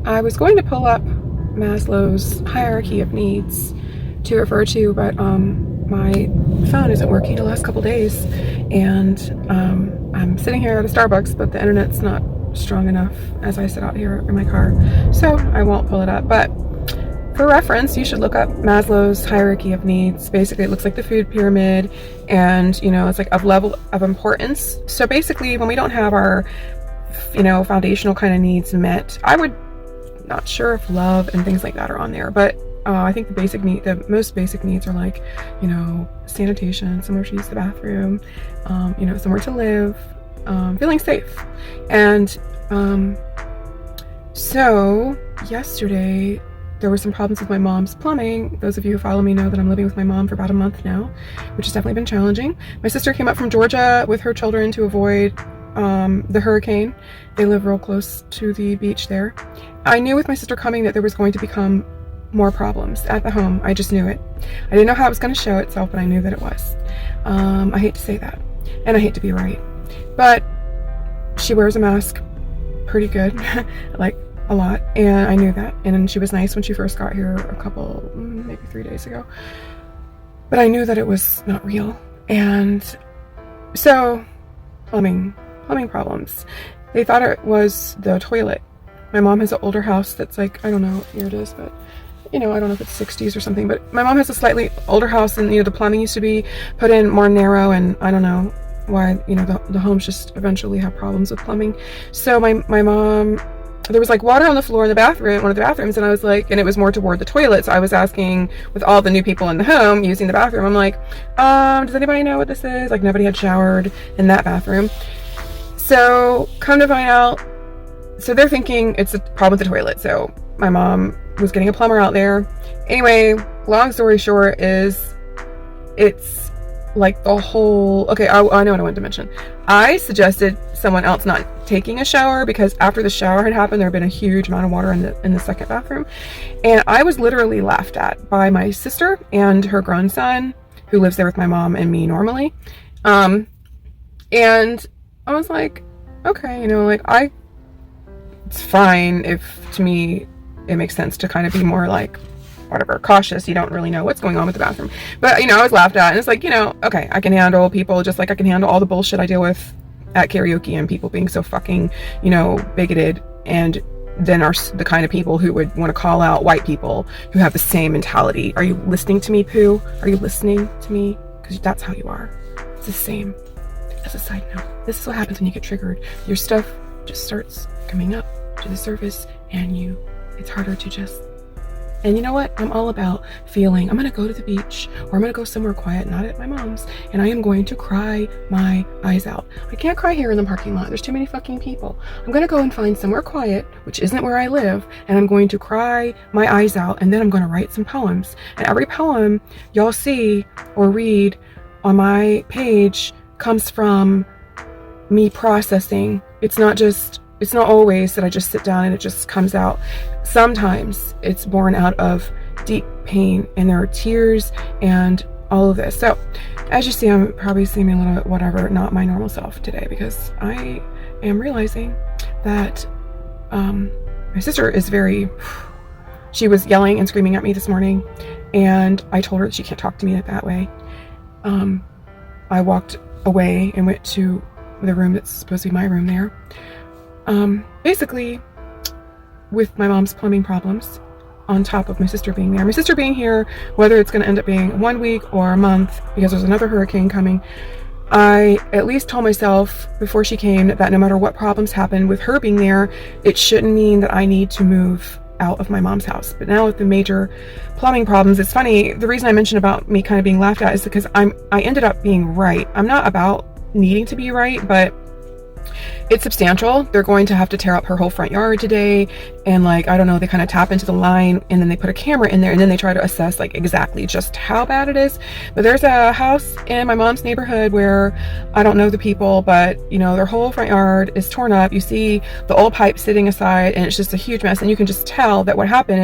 I was going to pull up Maslow's hierarchy of needs to refer to, but my phone isn't working the last couple days, and I'm sitting here at a Starbucks, but the internet's not strong enough as I sit out here in my car, so I won't pull it up. But for reference, you should look up Maslow's hierarchy of needs. Basically, it looks like the food pyramid, and it's like of level of importance. So basically, when we don't have our foundational kind of needs met, not sure if love and things like that are on there, but I think the most basic needs are like, sanitation, somewhere to use the bathroom, somewhere to live, feeling safe. And so yesterday there were some problems with my mom's plumbing. Those of you who follow me know that I'm living with my mom for about a month now, which has definitely been challenging. My sister came up from Georgia with her children to avoid the hurricane. They live real close to the beach there. I knew with my sister coming that there was going to become more problems at the home. I just knew it. I didn't know how it was going to show itself, but I knew that it was. I hate to say that, and I hate to be right, but she wears a mask pretty good, like a lot, and I knew that. And she was nice when she first got here maybe 3 days ago, but I knew that it was not real. And so plumbing problems. They thought it was the toilet. My mom has an older house that's like, I don't know what year it is, but I don't know if it's 60s or something, but my mom has a slightly older house, and the plumbing used to be put in more narrow, and I don't know why, the homes just eventually have problems with plumbing. So my mom, there was like water on the floor in the bathroom, one of the bathrooms, and I was like, and it was more toward the toilet, so I was asking, with all the new people in the home using the bathroom, I'm like, does anybody know what this is? Like, nobody had showered in that bathroom. So come to find out, so they're thinking it's a problem with the toilet. So my mom was getting a plumber out there. Anyway, long story short is, it's like the whole, okay, I know what I wanted to mention. I suggested someone else not taking a shower because after the shower had happened, there had been a huge amount of water in the second bathroom. And I was literally laughed at by my sister and her grown son, who lives there with my mom and me normally. And I was like, okay, it's fine if, to me, it makes sense to kind of be more like, whatever, cautious. You don't really know what's going on with the bathroom. But, I was laughed at, and it's like, okay, I can handle people just like I can handle all the bullshit I deal with at karaoke and people being so fucking, bigoted, and then are the kind of people who would want to call out white people who have the same mentality. Are you listening to me, Pooh? Are you listening to me? Because that's how you are. It's the same. As a side note, this is what happens when you get triggered. Your stuff just starts coming up to the surface, and it's harder to just, and you know what? I'm all about feeling, I'm going to go to the beach, or I'm going to go somewhere quiet, not at my mom's, and I am going to cry my eyes out. I can't cry here in the parking lot. There's too many fucking people. I'm going to go and find somewhere quiet, which isn't where I live, and I'm going to cry my eyes out, and then I'm going to write some poems. And every poem y'all see or read on my page comes from me processing. It's not always that I just sit down and it just comes out. Sometimes it's born out of deep pain, and there are tears and all of this. So as you see, I'm probably seeming a little bit whatever, not my normal self today, because I am realizing that my sister is she was yelling and screaming at me this morning, and I told her that she can't talk to me that way. I walked away and went to the room that's supposed to be my room there. Basically, with my mom's plumbing problems, on top of my sister being there. My sister being here, whether it's going to end up being 1 week or a month, because there's another hurricane coming, I at least told myself before she came that no matter what problems happen with her being there, it shouldn't mean that I need to move out of my mom's house. But now with the major plumbing problems, it's funny, the reason I mentioned about me kind of being laughed at is because I ended up being right. I'm not about needing to be right, but it's substantial. They're going to have to tear up her whole front yard today, and I don't know, they kind of tap into the line, and then they put a camera in there, and then they try to assess exactly just how bad it is. But there's a house in my mom's neighborhood where I don't know the people, but their whole front yard is torn up. You see the old pipe sitting aside, and it's just a huge mess, and you can just tell that what happened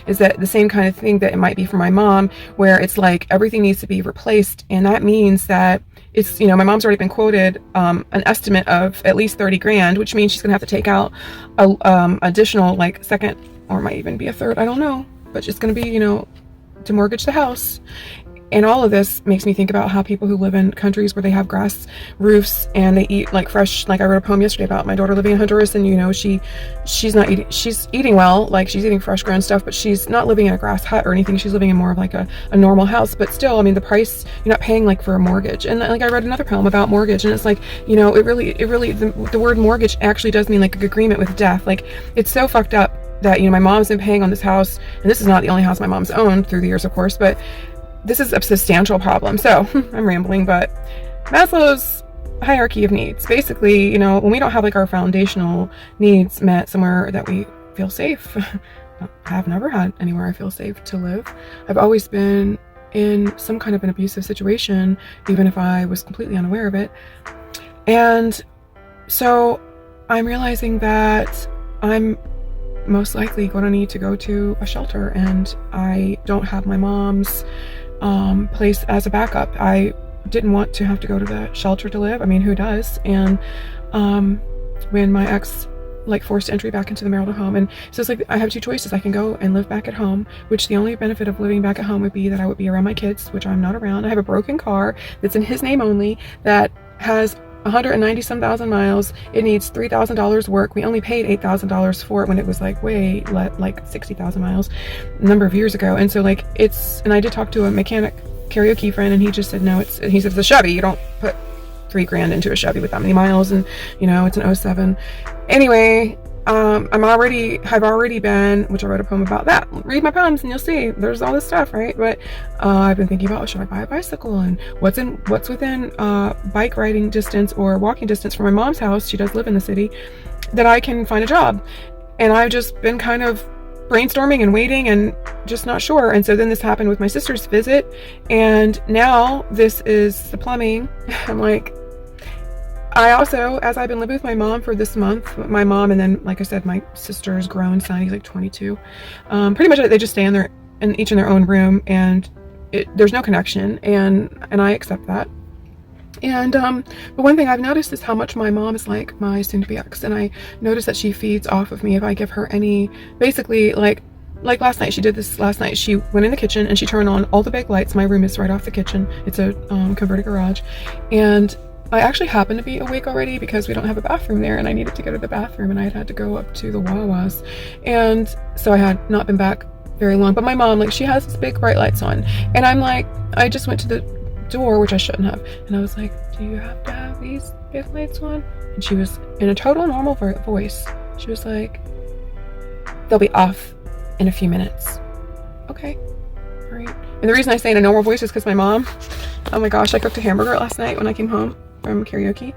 is that the same kind of thing that it might be for my mom, where it's like everything needs to be replaced, and that means that it's, my mom's already been quoted an estimate of at least 30 grand, which means she's gonna have to take out a additional like second, or might even be a third, I don't know, but it's gonna be, to mortgage the house. And all of this makes me think about how people who live in countries where they have grass roofs and they eat like fresh, like I wrote a poem yesterday about my daughter living in Honduras, and she's not eating, she's eating well, like she's eating fresh grown stuff, but she's not living in a grass hut or anything. She's living in more of like a normal house. But still, I mean, the price, you're not paying like for a mortgage. And like I read another poem about mortgage, and it's like, it really the word mortgage actually does mean like an agreement with death. Like, it's so fucked up that, my mom's been paying on this house, and this is not the only house my mom's owned through the years, of course, but this is a substantial problem. So I'm rambling, but Maslow's hierarchy of needs. Basically, when we don't have like our foundational needs met somewhere that we feel safe, I've never had anywhere I feel safe to live. I've always been in some kind of an abusive situation, even if I was completely unaware of it. And so I'm realizing that I'm most likely going to need to go to a shelter, and I don't have my mom's place as a backup. I didn't want to have to go to the shelter to live. I mean, who does? And when my ex forced entry back into the marital home, and so it's like I have two choices. I can go and live back at home, which the only benefit of living back at home would be that I would be around my kids, which I'm not around. I have a broken car that's in his name only, that has 190 some thousand miles. It needs $3,000 work. We only paid $8,000 for it when it was like 60,000 miles a number of years ago. And so and I did talk to a mechanic karaoke friend, and he just said, no, he said, it's a Chevy. You don't put $3,000 into a Chevy with that many miles, and it's an '07. Anyway, I've already been, which I wrote a poem about that. Read my poems and you'll see there's all this stuff, right? But I've been thinking about, should I buy a bicycle, and what's within bike riding distance or walking distance from my mom's house, she does live in the city, that I can find a job. And I've just been kind of brainstorming and waiting and just not sure. And so then this happened with my sister's visit, and now this is the plumbing. I'm like, I also, as I've been living with my mom for this month, my mom, and then, like I said, my sister's grown son, he's like 22. Pretty much they just stay each in their own room, and there's no connection, and I accept that. And but one thing I've noticed is how much my mom is like my soon-to-be ex, and I notice that she feeds off of me if I give her any, basically like last night. She did this last night. She went in the kitchen and she turned on all the big lights. My room is right off the kitchen. It's a converted garage, and I actually happened to be awake already because we don't have a bathroom there, and I needed to go to the bathroom, and I had to go up to the Wawa's, and so I had not been back very long. But my mom, she has this big bright lights on, and I'm like, I just went to the door, which I shouldn't have, and I was like, do you have to have these big lights on? And she was in a total normal voice. She was like, they'll be off in a few minutes. Okay, all right. And the reason I say in a normal voice is because my mom, oh my gosh, I cooked a hamburger last night when I came home from karaoke,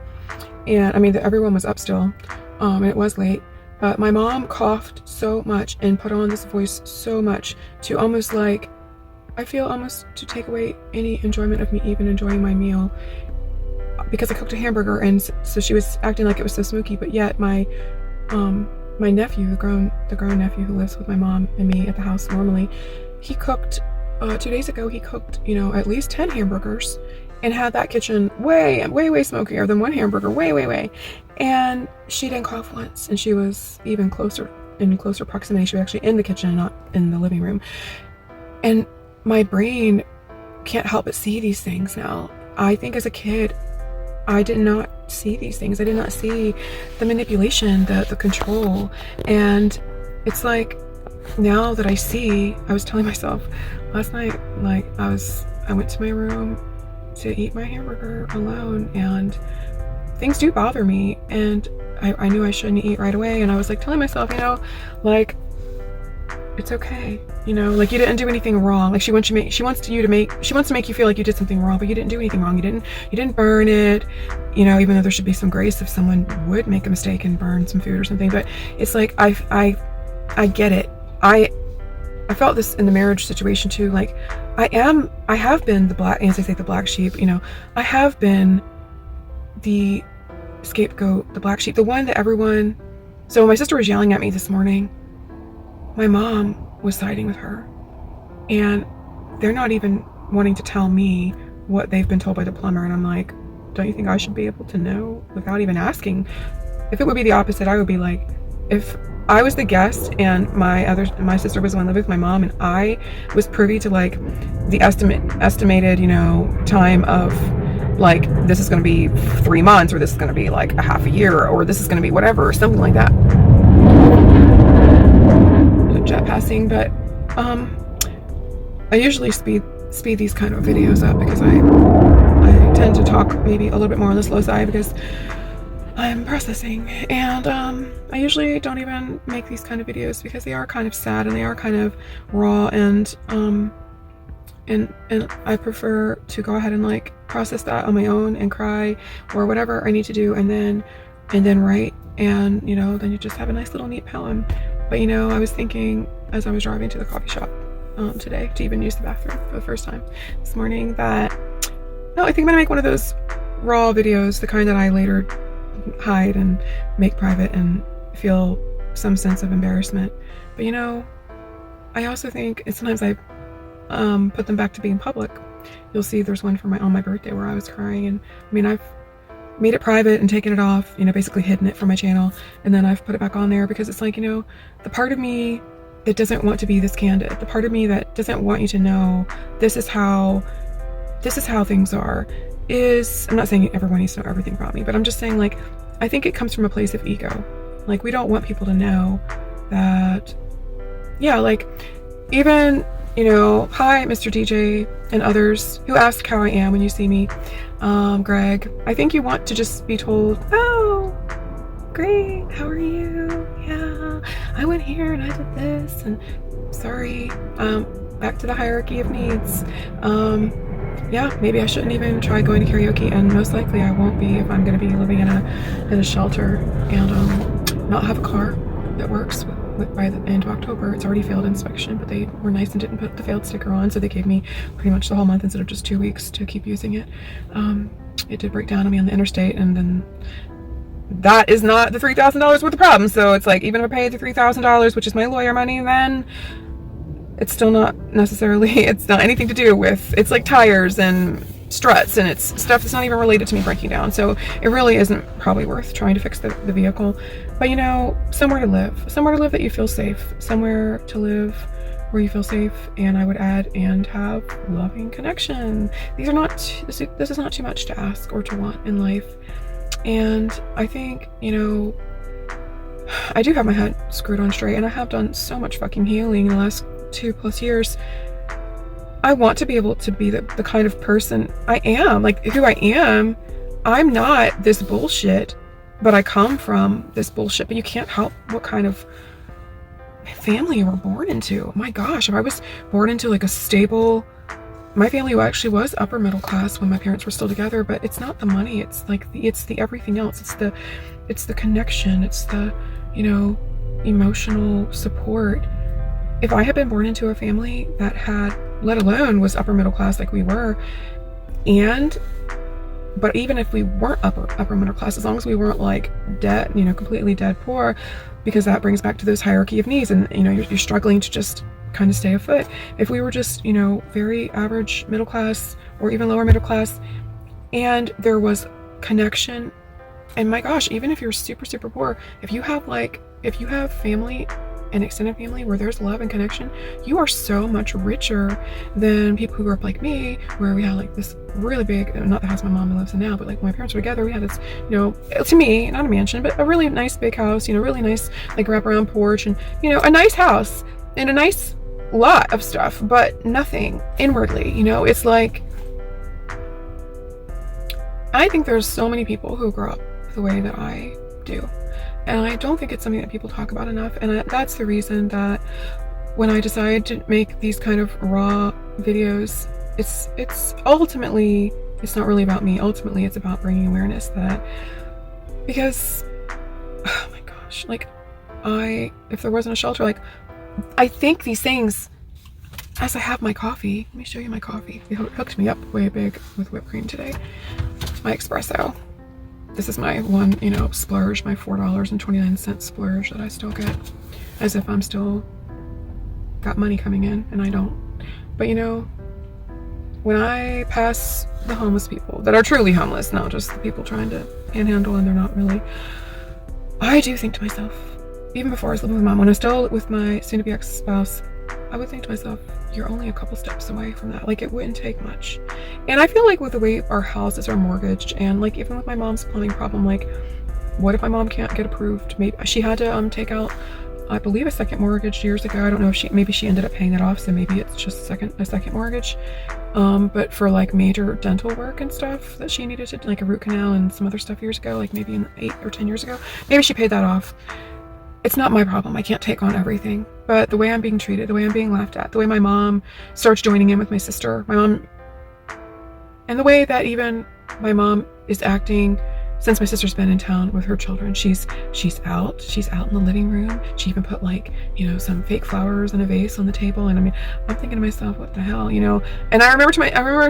and I mean, everyone was up still, and it was late, but my mom coughed so much and put on this voice so much to almost I feel almost to take away any enjoyment of me even enjoying my meal, because I cooked a hamburger, and so she was acting like it was so smoky. But yet my nephew, the grown nephew who lives with my mom and me at the house normally, he cooked 2 days ago. He cooked at least 10 hamburgers, and had that kitchen way smokier than one hamburger, way. And she didn't cough once, and she was even in closer proximity. She was actually in the kitchen, not in the living room. And my brain can't help but see these things now. I think as a kid, I did not see these things. I did not see the manipulation, the control. And it's like, now that I see, I was telling myself last night, I went to my room to eat my hamburger alone, and things do bother me, and I knew I shouldn't eat right away, and I was telling myself, it's okay, you didn't do anything wrong. She wants to make you feel like you did something wrong, but you didn't do anything wrong. You didn't burn it, even though there should be some grace if someone would make a mistake and burn some food or something. But it's like, I get it. I felt this in the marriage situation too. I have been the black, as I say, the black sheep, I have been the scapegoat, the black sheep, the one that everyone. So when my sister was yelling at me this morning, my mom was siding with her, and they're not even wanting to tell me what they've been told by the plumber. And I'm like, don't you think I should be able to know without even asking? If it would be the opposite, I would be like, if I was the guest and my sister was the one living with my mom, and I was privy to like the estimated, you know, time of like, this is going to be 3 months, or this is going to be like a half a year, or this is going to be whatever, or something like that. Jet passing, but I usually speed these kind of videos up because I tend to talk maybe a little bit more on the slow side because I'm processing, and I usually don't even make these kind of videos because they are kind of sad and they are kind of raw, and I prefer to go ahead and like process that on my own and cry or whatever I need to do, and then write, and you know, then you just have a nice little neat poem. But you know, I was thinking as I was driving to the coffee shop today to even use the bathroom for the first time this morning that, no, I think I'm gonna make one of those raw videos, the kind that I later hide and make private and feel some sense of embarrassment. But you know, I also think, and sometimes I put them back to being public. You'll see there's one for on my birthday where I was crying, and I mean, I've made it private and taken it off, you know, basically hidden it from my channel, and then I've put it back on there because it's like, you know, the part of me that doesn't want to be this candid, the part of me that doesn't want you to know this is how things are, is, I'm not saying everyone needs to know everything about me, but I'm just saying, like, I think it comes from a place of ego. Like, we don't want people to know that, yeah, like, even, you know, hi, Mr. DJ and others who ask how I am when you see me, Greg, I think you want to just be told, oh, great, how are you? Yeah, I went here and I did this, and sorry, back to the hierarchy of needs. Yeah, maybe I shouldn't even try going to karaoke, and most likely I won't be if I'm going to be living in a shelter and not have a car that works by the end of October. It's already failed inspection, but they were nice and didn't put the failed sticker on, so they gave me pretty much the whole month instead of just 2 weeks to keep using it. It did break down on me on the interstate, and then that is not the $3,000 worth of problem. So it's like, even if I paid the $3,000, which is my lawyer money, then it's still not necessarily, it's not anything to do with, it's like tires and struts, and it's stuff that's not even related to me breaking down. So it really isn't probably worth trying to fix the vehicle. But you know, somewhere to live that you feel safe, somewhere to live where you feel safe, and I would add, and have loving connection. These are not, this is not too much to ask or to want in life. And I think, you know, I do have my head screwed on straight, and I have done so much fucking healing in the last 2+ years. I want to be able to be the kind of person I am, like who I am. I'm not this bullshit, but I come from this bullshit. But you can't help what kind of family you were born into. My gosh, if I was born into like a stable, my family actually was upper middle class when my parents were still together, but it's not the money, it's like it's the everything else. It's the connection, it's the, you know, emotional support. If I had been born into a family that had, let alone was upper middle class like we were, but even if we weren't upper middle class, as long as we weren't like dead, you know, completely dead poor, because that brings back to those hierarchy of needs, and you know, you're struggling to just kind of stay afloat. If we were just, you know, very average middle class or even lower middle class, and there was connection, and my gosh, even if you're super, super poor, if you have family and extended family where there's love and connection, you are so much richer than people who grew up like me, where we had like this really big, not the house my mom lives in now, but like when my parents were together, we had this, you know, to me, not a mansion, but a really nice big house, you know, really nice like wraparound porch, and you know, a nice house and a nice lot of stuff, but nothing inwardly. You know, it's like, I think there's so many people who grow up the way that I do, and I don't think it's something that people talk about enough. And that's the reason that when I decided to make these kind of raw videos, it's ultimately, it's not really about me. Ultimately, it's about bringing awareness that, because, oh my gosh, like if there wasn't a shelter, like I think these things, as I have my coffee, let me show you my coffee. They hooked me up way big with whipped cream today. My espresso. This is my one, you know, splurge, my $4.29 splurge that I still get, as if I'm still got money coming in, and I don't. But you know, when I pass the homeless people that are truly homeless, not just the people trying to panhandle and they're not really, I do think to myself, even before I was living with mom, when I was still with my soon-to-be ex-spouse, I would think to myself, you're only a couple steps away from that. Like, it wouldn't take much. And I feel like with the way our houses are mortgaged, and like even with my mom's plumbing problem, like, what if my mom can't get approved? Maybe she had to take out, I believe, a second mortgage years ago. I don't know if maybe she ended up paying that off, so maybe it's just a second mortgage. But for like major dental work and stuff that she needed to, like a root canal and some other stuff years ago, like maybe 8 or 10 years ago, maybe she paid that off. It's not my problem. I can't take on everything. But the way I'm being treated, the way I'm being laughed at, the way my mom starts joining in with my sister, and the way that even my mom is acting since my sister's been in town with her children. She's out in the living room. She even put like, some fake flowers in a vase on the table. And I mean, I'm thinking to myself, what the hell, And I remember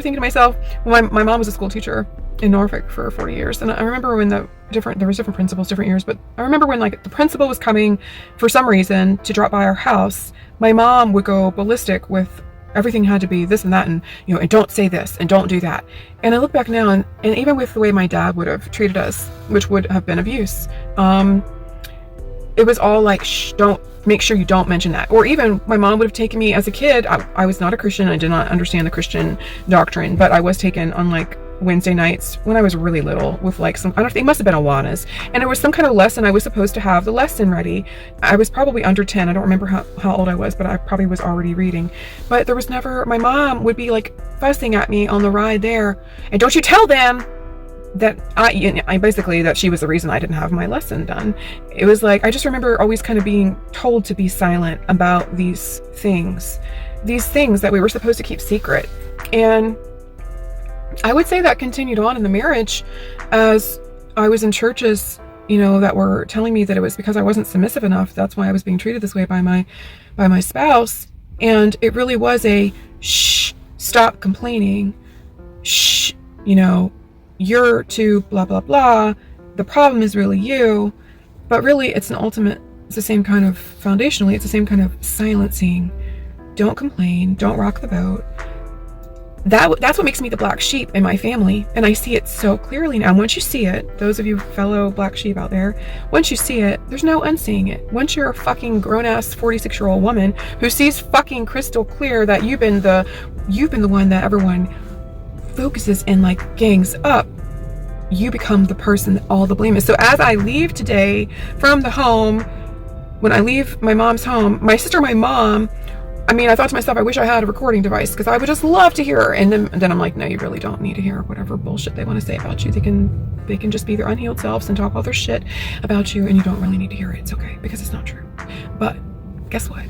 thinking to myself, when my mom was a school teacher in Norfolk for 40 years. And I remember when there was different principals, different years, but I remember when like the principal was coming for some reason to drop by our house, my mom would go ballistic with everything had to be this and that, and and don't say this and don't do that. And I look back now, and even with the way my dad would have treated us, which would have been abuse, it was all like, shh, make sure you don't mention that. Or even my mom would have taken me as a kid. I was not a Christian. I did not understand the Christian doctrine, but I was taken on like Wednesday nights when I was really little with like I don't know, it must have been Awanas, and it was some kind of lesson. I was supposed to have the lesson ready. I was probably under 10. I don't remember how old I was, but I probably was already reading. But there was never, my mom would be like fussing at me on the ride there, and don't you tell them that I basically, that she was the reason I didn't have my lesson done. It was like, I just remember always kind of being told to be silent about these things that we were supposed to keep secret. And I would say that continued on in the marriage, as I was in churches, that were telling me that it was because I wasn't submissive enough. That's why I was being treated this way by my spouse. And it really was a shh, stop complaining. Shh, you're too blah, blah, blah. The problem is really you. But really, it's the same kind of, foundationally, it's the same kind of silencing. Don't complain. Don't rock the boat. That's what makes me the black sheep in my family, and I see it so clearly now. Once you see it, those of you fellow black sheep out there, once you see it, there's no unseeing it. Once you're a fucking grown-ass 46-year-old woman who sees fucking crystal clear that you've been the one that everyone focuses and like gangs up, you become the person that all the blame is. So as I leave today from the home, when I leave my mom's home, my sister, my mom, I thought to myself, I wish I had a recording device because I would just love to hear her. And then I'm like, no, you really don't need to hear whatever bullshit they want to say about you. They can just be their unhealed selves and talk all their shit about you, and you don't really need to hear it. It's okay, because it's not true. But guess what?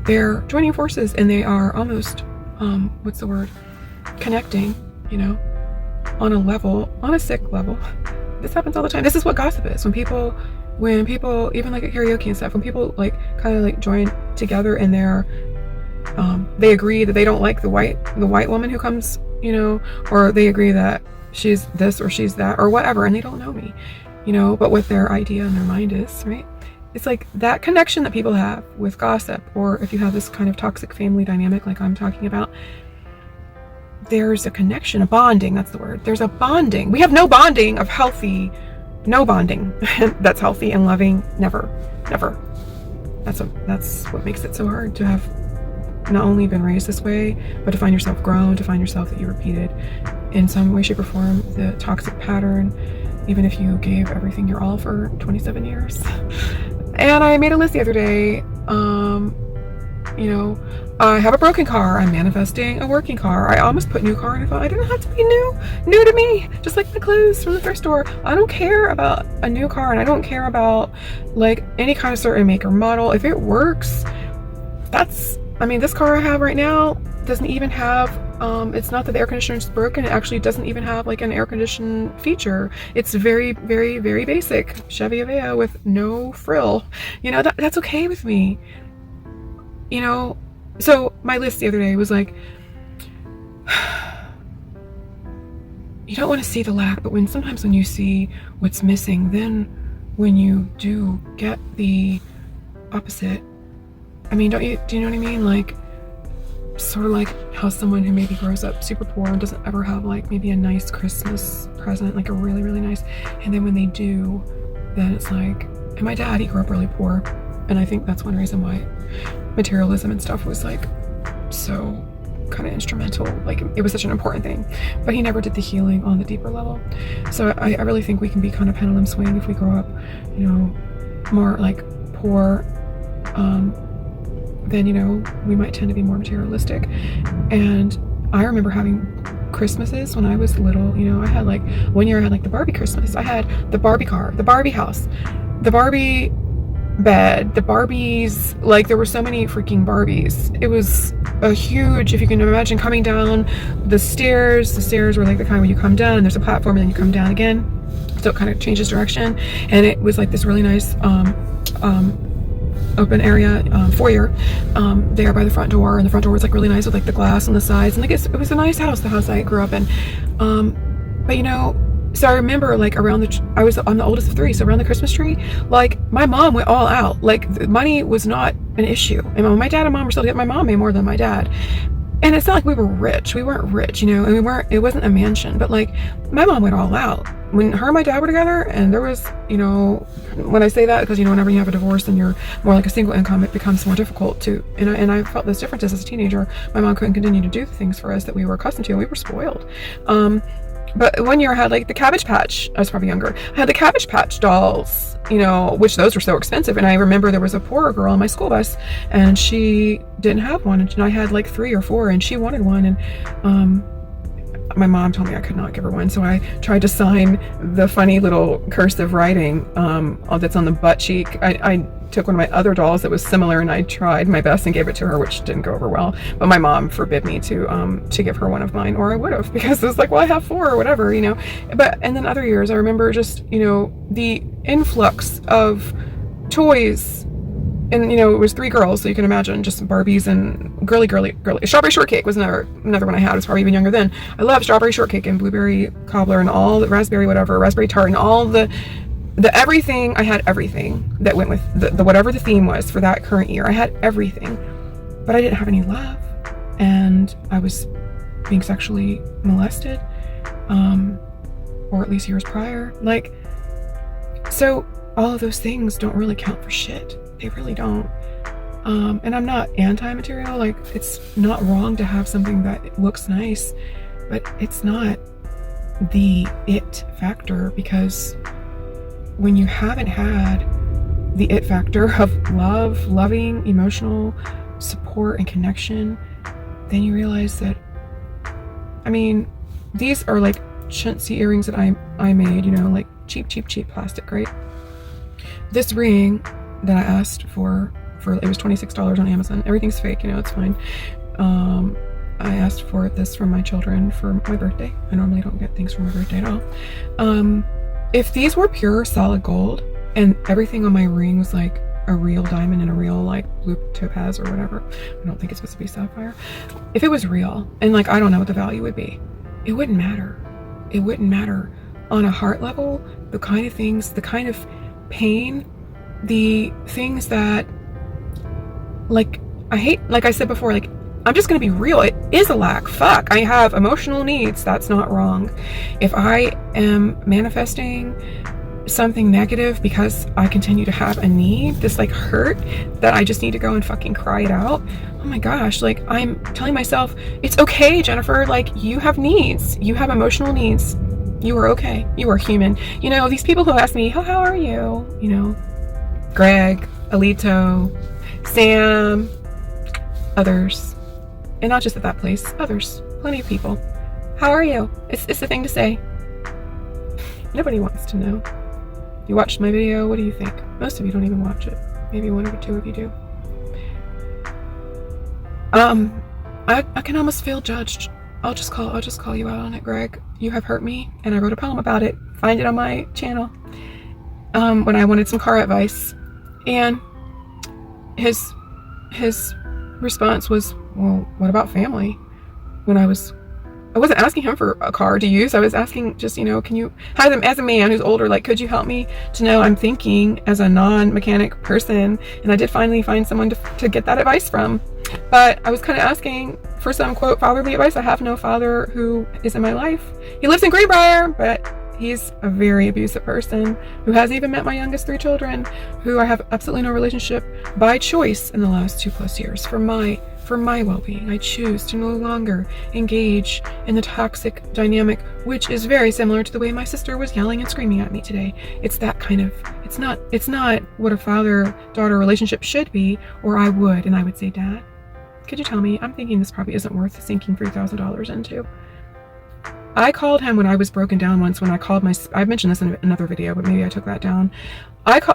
They're joining forces, and they are almost, connecting, on a sick level. This happens all the time. This is what gossip is. When people, even like at karaoke and stuff, when people like kind of like join together and they agree that they don't like the white woman who comes, or they agree that she's this or she's that or whatever, and they don't know me, but what their idea in their mind is, right? It's like that connection that people have with gossip, or if you have this kind of toxic family dynamic like I'm talking about, there's a connection, a bonding, that's the word. There's a bonding. We have no bonding that's healthy and loving. Never. That's what makes it so hard to have not only been raised this way, but to find yourself grown, to find yourself that you repeated in some way, shape, or form the toxic pattern, even if you gave everything your all for 27 years. And I made a list the other day. I have a broken car. I'm manifesting a working car. I almost put new car, and I thought, I didn't have to be new to me, just like the clothes from the thrift store. I don't care about a new car, and I don't care about like any kind of certain make or model. If it works, this car I have right now doesn't even have, it's not that the air conditioner is broken. It actually doesn't even have like an air condition feature. It's very, very, very basic Chevy Aveo with no frill. That's okay with me. So my list the other day was like, you don't want to see the lack, but sometimes when you see what's missing, then when you do get the opposite, do you know what I mean? Like, sort of like how someone who maybe grows up super poor and doesn't ever have like maybe a nice Christmas present, like a really, really nice, and then when they do, then it's like, and my dad, he grew up really poor, and I think that's one reason why materialism and stuff was like so kind of instrumental, like it was such an important thing, but he never did the healing on the deeper level. So I really think we can be kind of pendulum swing if we grow up, you know, more like poor, then, you know, we might tend to be more materialistic. And I remember having Christmases when I was little, you know, I had like, one year I had like the Barbie Christmas, I had the Barbie car, the Barbie house, the Barbie bed, the Barbies, like there were so many freaking Barbies. It was a huge, if you can imagine coming down the stairs were like the kind where you come down and there's a platform and then you come down again, so it kind of changes direction, and it was like this really nice open area, foyer, there by the front door, and the front door was like really nice with like the glass on the sides, and like it was a nice house, the house I grew up in. But you know, so I remember like I'm the oldest of three, so around the Christmas tree, like my mom went all out, like the money was not an issue, and my dad and mom were still together. My mom made more than my dad, and it's not like we weren't rich, you know, and it wasn't a mansion, but like my mom went all out when her and my dad were together. And there was, you know, when I say that, because, you know, whenever you have a divorce and you're more like a single income, it becomes more difficult to, and I felt this difference as a teenager. My mom couldn't continue to do the things for us that we were accustomed to, and we were spoiled. But one year I had like the Cabbage Patch, I was probably younger, I had the Cabbage Patch dolls, you know, which those were so expensive. And I remember there was a poorer girl on my school bus and she didn't have one, and I had like 3 or 4 and she wanted one, and my mom told me I could not give her one, so I tried to sign the funny little cursive writing that's on the butt cheek. I took one of my other dolls that was similar, and I tried my best and gave it to her, which didn't go over well. But my mom forbid me to give her one of mine, or I would have, because it was like, well, I have 4 or whatever, you know. And then other years, I remember just, you know, the influx of toys. And, you know, it was 3 girls, so you can imagine just Barbies and girly. Strawberry shortcake was another one I had. I was probably even younger then. I loved strawberry shortcake and blueberry cobbler and all the raspberry tart and all the everything. I had everything that went with the whatever the theme was for that current year. I had everything, but I didn't have any love, and I was being sexually molested, or at least years prior. Like, so all of those things don't really count for shit. They really don't. And I'm not anti-material. Like, it's not wrong to have something that looks nice, but it's not the it factor, because when you haven't had the it factor of love, loving, emotional support and connection, then you realize that, I mean, these are like chintzy earrings that I made, you know, like cheap plastic, right? This ring that I asked for it was $26 on Amazon. Everything's fake, you know, it's fine. I asked for this from my children for my birthday. I normally don't get things for my birthday at all. If these were pure solid gold and everything on my ring was like a real diamond and a real like blue topaz or whatever, I don't think it's supposed to be sapphire. If it was real, and like, I don't know what the value would be, it wouldn't matter. It wouldn't matter. On a heart level, the kind of things, the kind of pain, the things that, like, I hate, like I said before, like, I'm just gonna be real, it is a lack. Fuck, I have emotional needs, that's not wrong. If I am manifesting something negative because I continue to have a need, this like hurt that I just need to go and fucking cry it out, oh my gosh, like, I'm telling myself, it's okay, Jennifer, like, you have needs, you have emotional needs, you are okay, you are human. You know, these people who ask me, oh, how are you? You know, Greg, Alito, Sam, others, and not just at that place, others, plenty of people. How are you? It's the thing to say. Nobody wants to know. You watched my video, what do you think? Most of you don't even watch it. Maybe 1 or 2 of you do. I can almost feel judged. I'll just call you out on it, Greg. You have hurt me, and I wrote a poem about it. Find it on my channel. When I wanted some car advice, and his response was, well, what about family? When I wasn't asking him for a car to use. I was asking just, you know, can you, as a man who's older, like, could you help me to know I'm thinking as a non-mechanic person? And I did finally find someone to get that advice from. But I was kind of asking for some quote fatherly advice, I have no father who is in my life. He lives in Greenbrier, but he's a very abusive person who hasn't even met my youngest 3 children, who I have absolutely no relationship by choice in the last 2+ years. For my well-being, I choose to no longer engage in the toxic dynamic, which is very similar to the way my sister was yelling and screaming at me today. It's that kind of, it's not what a father-daughter relationship should be, or I would say, Dad, could you tell me, I'm thinking this probably isn't worth sinking $3,000 into. I called him when I was broken down once, when I mentioned this in another video, but maybe I took that down.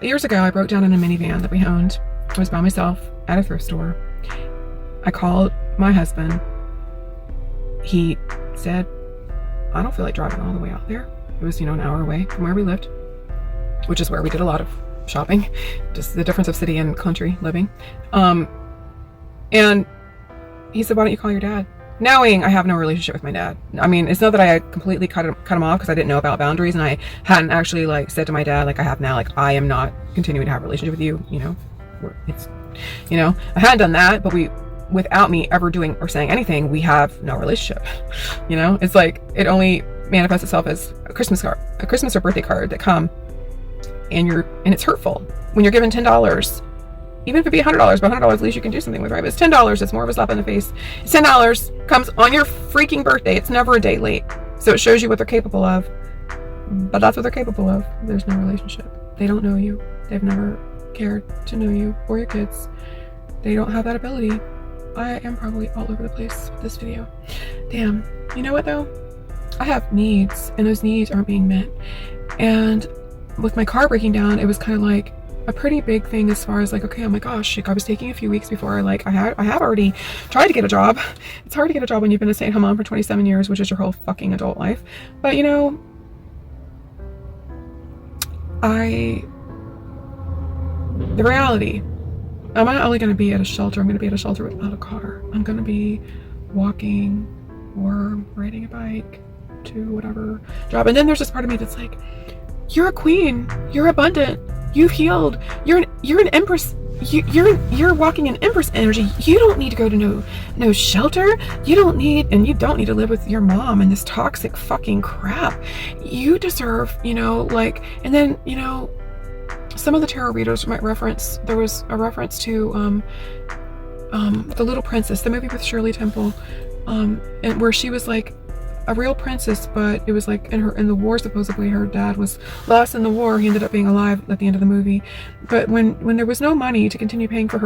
Years ago, I broke down in a minivan that we owned. I was by myself at a thrift store. I called my husband. He said, I don't feel like driving all the way out there. It was, an hour away from where we lived, which is where we did a lot of shopping, just the difference of city and country living. And he said, why don't you call your dad? Knowing I have no relationship with my dad. I mean, it's not that I completely cut him off, because I didn't know about boundaries, and I hadn't actually said to my dad, like I have now, I am not continuing to have a relationship with you. I hadn't done that, but without me ever doing or saying anything, we have no relationship. It's like it only manifests itself as a Christmas or birthday card that come, and it's hurtful when you're given $10. Even if it be $100, but $100 at least you can do something with, right? But it's $10, it's more of a slap in the face. It's $10, comes on your freaking birthday. It's never a day late. So it shows you what they're capable of. But that's what they're capable of. There's no relationship. They don't know you. They've never cared to know you or your kids. They don't have that ability. I am probably all over the place with this video. Damn. You know what though? I have needs, and those needs aren't being met. And with my car breaking down, it was kind of like a pretty big thing as far as okay, oh my gosh, I was taking a few weeks before I have already tried to get a job. It's hard to get a job when you've been a stay-at-home mom for 27 years, which is your whole fucking adult life. But the reality, I'm not only going to be at a shelter, I'm going to be at a shelter without a car. I'm going to be walking or riding a bike to whatever job. And then there's this part of me that's like, you're a queen, you're abundant, you've healed, you're an empress, you're walking in empress energy. You don't need to go to no shelter. You don't need to live with your mom and this toxic fucking crap. You deserve, and then some of the tarot readers might reference, there was a reference to The Little Princess, the movie with Shirley Temple, and where she was like a real princess, but it was like in the war, supposedly her dad was lost in the war. He ended up being alive at the end of the movie. But when there was no money to continue paying for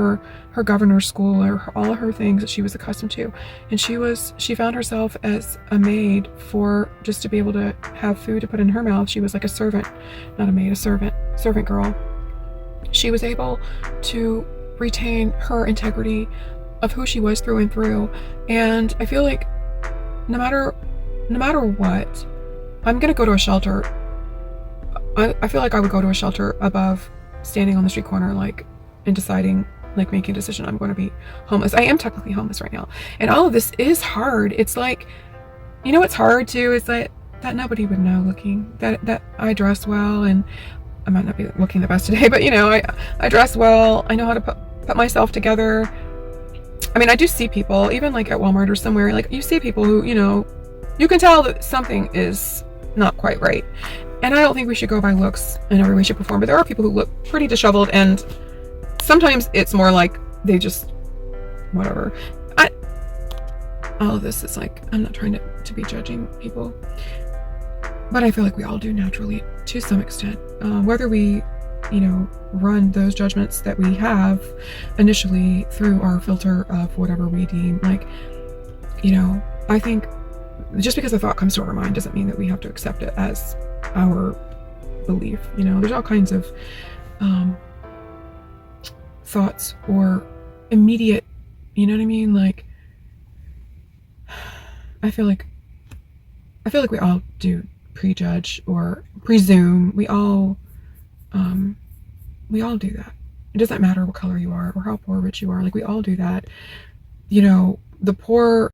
her governor's school or all of her things that she was accustomed to, and she found herself as a maid just to be able to have food to put in her mouth. She was like a servant, not a maid, a servant girl. She was able to retain her integrity of who she was through and through. And I feel like no matter what, I'm gonna go to a shelter. I feel like I would go to a shelter above standing on the street corner and deciding, making a decision I'm going to be homeless. I am technically homeless right now, and all of this is hard. It's what's hard too is that nobody would know looking that I dress well, and I might not be looking the best today, but I dress well. I know how to put myself together. I mean, I do see people, even at Walmart or somewhere, you see people who, you can tell that something is not quite right. And I don't think we should go by looks in every way, shape, or form, but there are people who look pretty disheveled, and sometimes it's more like they just, whatever. All of this is I'm not trying to be judging people, but I feel like we all do naturally to some extent. Whether we, run those judgments that we have initially through our filter of whatever we deem I think just because a thought comes to our mind doesn't mean that we have to accept it as our belief. There's all kinds of thoughts or immediate, you know what I mean? I feel like we all do prejudge or presume. We all do that. It doesn't matter what color you are or how poor or rich you are. We all do that. The poor